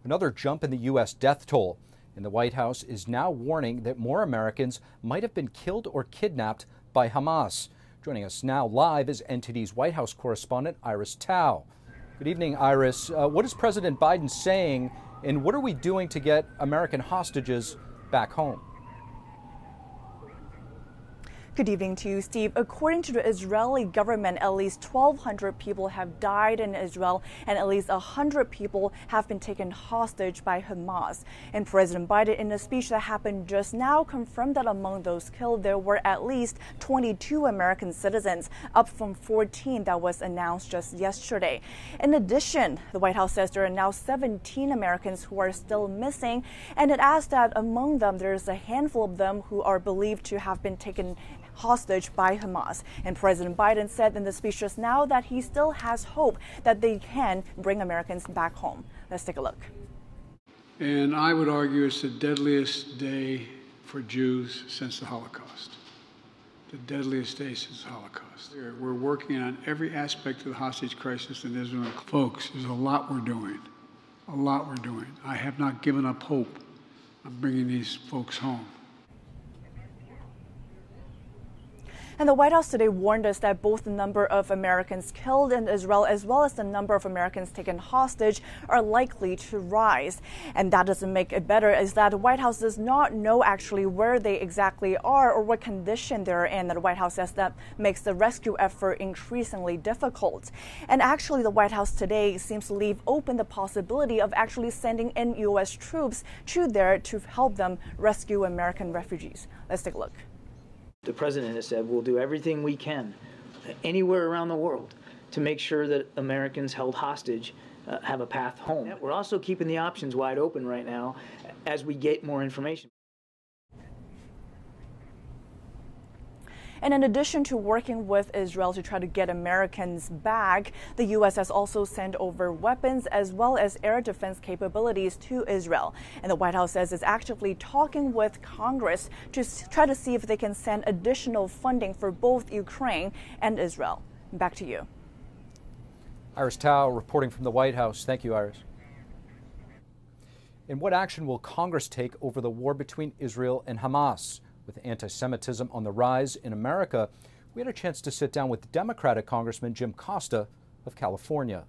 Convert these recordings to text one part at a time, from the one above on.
Another jump in the U.S. death toll. And the White House is now warning that more Americans might have been killed or kidnapped by Hamas. Joining us now live is NTD's White House correspondent Iris Tao. Good evening, Iris. What is President Biden saying, and what are we doing to get American hostages back home? Good evening to you, Steve. According to the Israeli government, at least 1,200 people have died in Israel and at least 100 people have been taken hostage by Hamas. And President Biden, in a speech that happened just now, confirmed that among those killed, there were at least 22 American citizens, up from 14 that was announced just yesterday. In addition, the White House says there are now 17 Americans who are still missing, and it adds that among them, there's a handful of them who are believed to have been taken hostage by Hamas. And President Biden said in the speech just now that he still has hope that they can bring Americans back home. Let's take a look. And I would argue it's the deadliest day for Jews since the Holocaust. The deadliest day since the Holocaust. We're working on every aspect of the hostage crisis in Israel. Folks, there's a lot we're doing. A lot we're doing. I have not given up hope on bringing these folks home. And the White House today warned us that both the number of Americans killed in Israel as well as the number of Americans taken hostage are likely to rise. And that doesn't make it better, is that the White House does not know actually where they exactly are or what condition they're in. The White House says that makes the rescue effort increasingly difficult. And actually, the White House today seems to leave open the possibility of actually sending in U.S. troops to there to help them rescue American refugees. Let's take a look. The president has said we'll do everything we can anywhere around the world to make sure that Americans held hostage have a path home. We're also keeping the options wide open right now as we get more information. And in addition to working with Israel to try to get Americans back, the U.S. has also sent over weapons as well as air defense capabilities to Israel. And the White House says it's actively talking with Congress to try to see if they can send additional funding for both Ukraine and Israel. Back to you. Iris Tao reporting from the White House. Thank you, Iris. And what action will Congress take over the war between Israel and Hamas? With anti-Semitism on the rise in America, we had a chance to sit down with Democratic Congressman Jim Costa of California.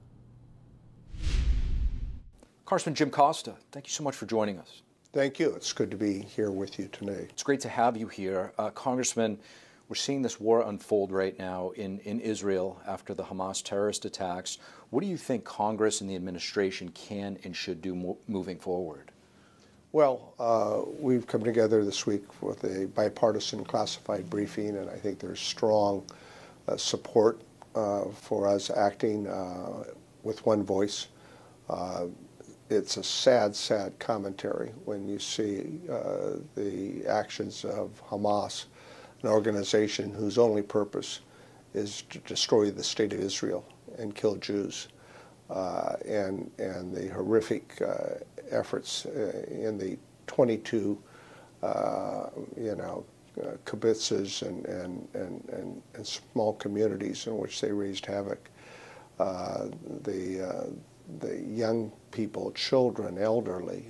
Congressman Jim Costa, thank you so much for joining us. Thank you. It's good to be here with you today. It's great to have you here. Congressman, we're seeing this war unfold right now in Israel after the Hamas terrorist attacks. What do you think Congress and the administration can and should do moving forward? Well, we've come together this week with a bipartisan classified briefing, and I think there's strong support for us acting with one voice. It's a sad, sad commentary when you see the actions of Hamas, an organization whose only purpose is to destroy the state of Israel and kill Jews, and the horrific efforts in the 22, kibbutzes and small communities in which they raised havoc. The young people, children, elderly,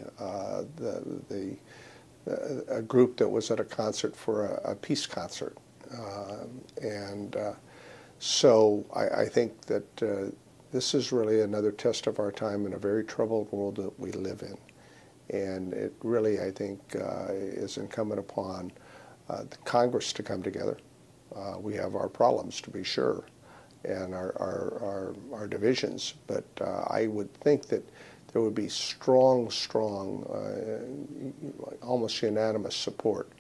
a group that was at a concert for a peace concert, so I think that this is really another test of our time in a very troubled world that we live in. And it really, I think, is incumbent upon the Congress to come together. We have our problems, to be sure, and our divisions, but I would think that there would be strong, almost unanimous support.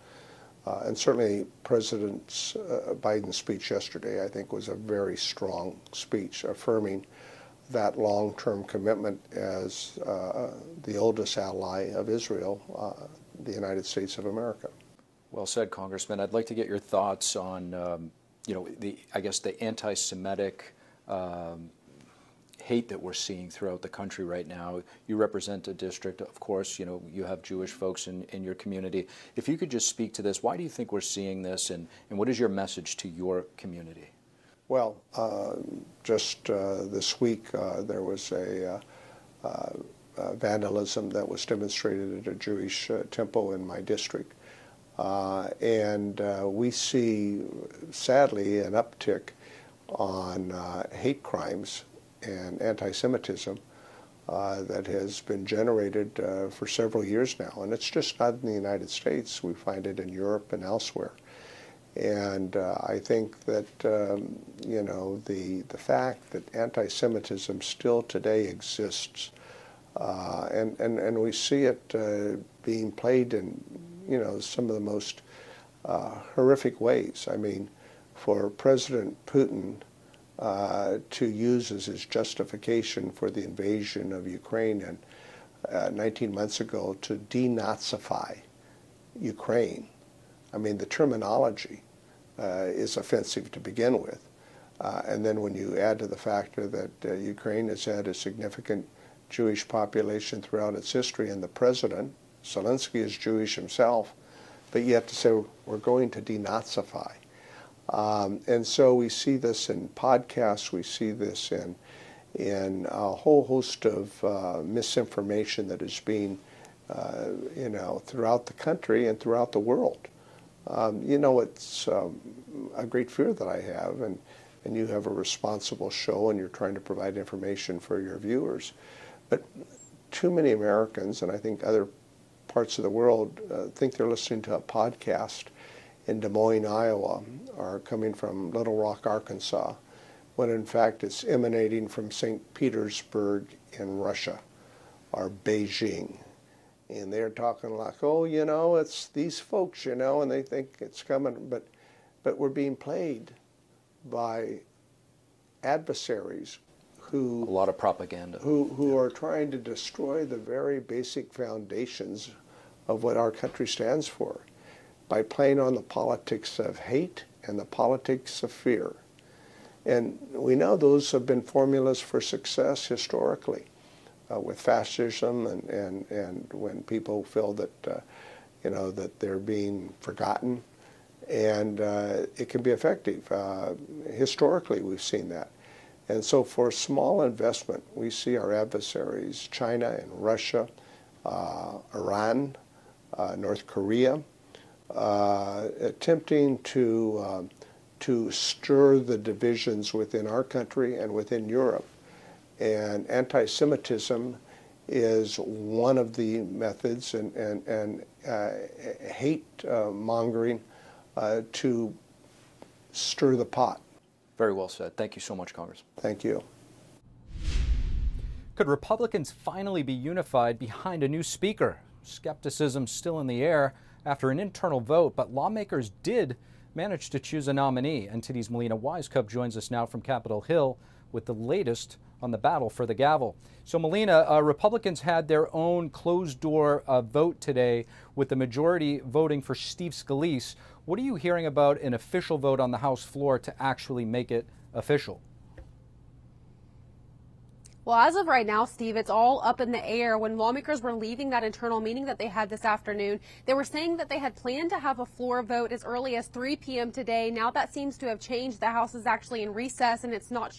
And certainly President Biden's speech yesterday, I think, was a very strong speech, affirming that long-term commitment as the oldest ally of Israel, the United States of America. Well said, Congressman. I'd like to get your thoughts on, I guess the anti-Semitic hate that we're seeing throughout the country right now. You represent a district, of course, you have Jewish folks in your community. If you could just speak to this, why do you think we're seeing this, and what is your message to your community? Well, just this week there was a vandalism that was demonstrated at a Jewish temple in my district. And we see, sadly, an uptick on hate crimes and anti-Semitism that has been generated for several years now. And it's just not in the United States. We find it in Europe and elsewhere. And I think that, you know, the fact that anti-Semitism still today exists, and we see it being played in, you know, some of the most horrific ways. I mean, for President Putin to use as his justification for the invasion of Ukraine and 19 months ago to denazify Ukraine. I mean, the terminology is offensive to begin with. And then when you add to the factor that Ukraine has had a significant Jewish population throughout its history, and the president, Zelensky, is Jewish himself, but yet to say we're going to denazify. And so we see this in podcasts, we see this in a whole host of misinformation that is being, you know, throughout the country and throughout the world. You know, it's a great fear that I have, and you have a responsible show and you're trying to provide information for your viewers. But too many Americans, and I think other parts of the world, think they're listening to a podcast in Des Moines, Iowa, or coming from Little Rock, Arkansas, when in fact it's emanating from St. Petersburg in Russia, or Beijing. And they're talking like, oh, you know, it's these folks, you know, and they think it's coming, but we're being played by adversaries who... A lot of propaganda. Who are trying to destroy the very basic foundations of what our country stands for by playing on the politics of hate and the politics of fear. And we know those have been formulas for success historically. With fascism and when people feel that, you know, that they're being forgotten, and it can be effective. Historically, we've seen that. And so for small investment, we see our adversaries, China and Russia, Iran, North Korea, attempting to stir the divisions within our country and within Europe. And anti-Semitism is one of the methods, and hate-mongering to stir the pot. Very well said. Thank you so much, Congressman. Thank you. Could Republicans finally be unified behind a new speaker? Skepticism still in the air after an internal vote, but lawmakers did manage to choose a nominee. NTD's Melina Wisecup joins us now from Capitol Hill with the latest on the battle for the gavel. So, Melina, Republicans had their own closed-door vote today, with the majority voting for Steve Scalise. What are you hearing about an official vote on the House floor to actually make it official? Well, as of right now, Steve, it's all up in the air. When lawmakers were leaving that internal meeting that they had this afternoon, they were saying that they had planned to have a floor vote as early as 3 p.m. today. Now that seems to have changed. The House is actually in recess, and it's not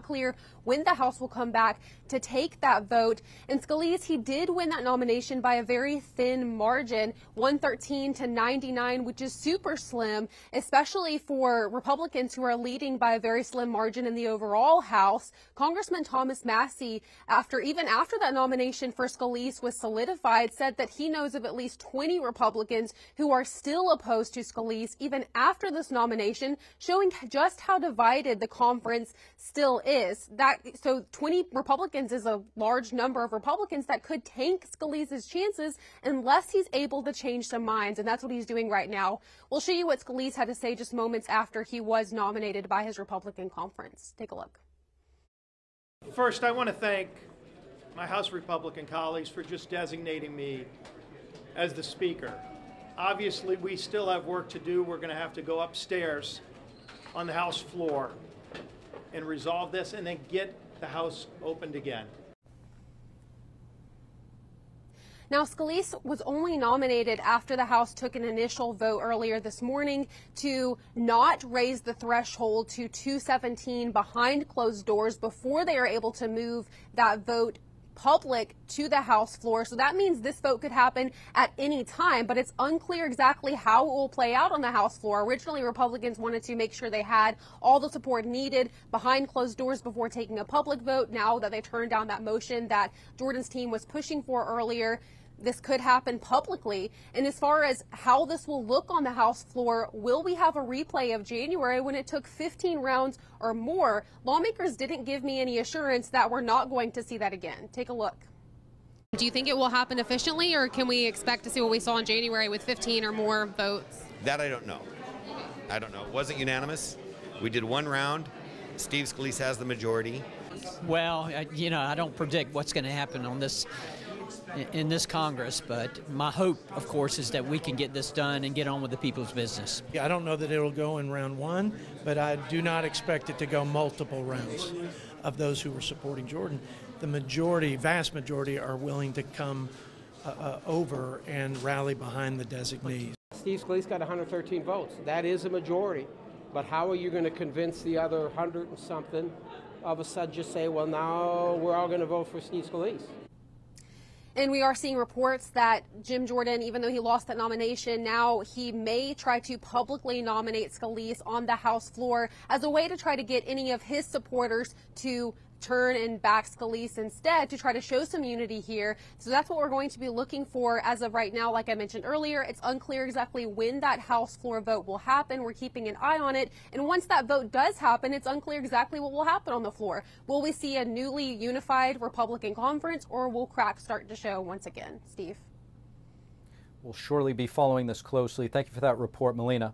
clear when the House will come back to take that vote. And Scalise, he did win that nomination by a very thin margin, 113 to 99, which is super slim, especially for Republicans who are leading by a very slim margin in the overall House. Congressman Thomas Massie, after that nomination for Scalise was solidified, said that he knows of at least 20 Republicans who are still opposed to Scalise even after this nomination, showing just how divided the conference still is. So 20 Republicans is a large number of Republicans that could tank Scalise's chances unless he's able to change some minds, and that's what he's doing right now. We'll show you what Scalise had to say just moments after he was nominated by his Republican conference. Take a look. First, I want to thank my House Republican colleagues for just designating me as the Speaker. Obviously, we still have work to do. We're going to have to go upstairs on the House floor and resolve this and then get the House opened again. Now, Scalise was only nominated after the House took an initial vote earlier this morning to not raise the threshold to 217 behind closed doors before they are able to move that vote public to the House floor. So that means this vote could happen at any time, but it's unclear exactly how it will play out on the House floor. Originally, Republicans wanted to make sure they had all the support needed behind closed doors before taking a public vote. Now that they turned down that motion that Jordan's team was pushing for earlier, this could happen publicly. And as far as how this will look on the House floor, will we have a replay of January when it took 15 rounds or more? Lawmakers didn't give me any assurance that we're not going to see that again. Take a look. Do you think it will happen efficiently, or can we expect to see what we saw in January with 15 or more votes? That I don't know. I don't know. It wasn't unanimous. We did one round. Steve Scalise has the majority. Well, I don't predict what's going to happen on this in this Congress, but my hope, of course, is that we can get this done and get on with the people's business. I don't know that it'll go in round one, but I do not expect it to go multiple rounds of those who were supporting Jordan. The majority, vast majority, are willing to come over and rally behind the designees. Steve Scalise got 113 votes. That is a majority. But how are you going to convince the other 100 and something of a sudden just say, well, now we're all going to vote for Steve Scalise? And we are seeing reports that Jim Jordan, even though he lost that nomination, now he may try to publicly nominate Scalise on the House floor as a way to try to get any of his supporters to turn and back Scalise instead, to try to show some unity here. So that's what we're going to be looking for as of right now. Like I mentioned earlier, it's unclear exactly when that House floor vote will happen. We're keeping an eye on it. And once that vote does happen, it's unclear exactly what will happen on the floor. Will we see a newly unified Republican conference, or will cracks start to show once again? Steve? We'll surely be following this closely. Thank you for that report, Melina.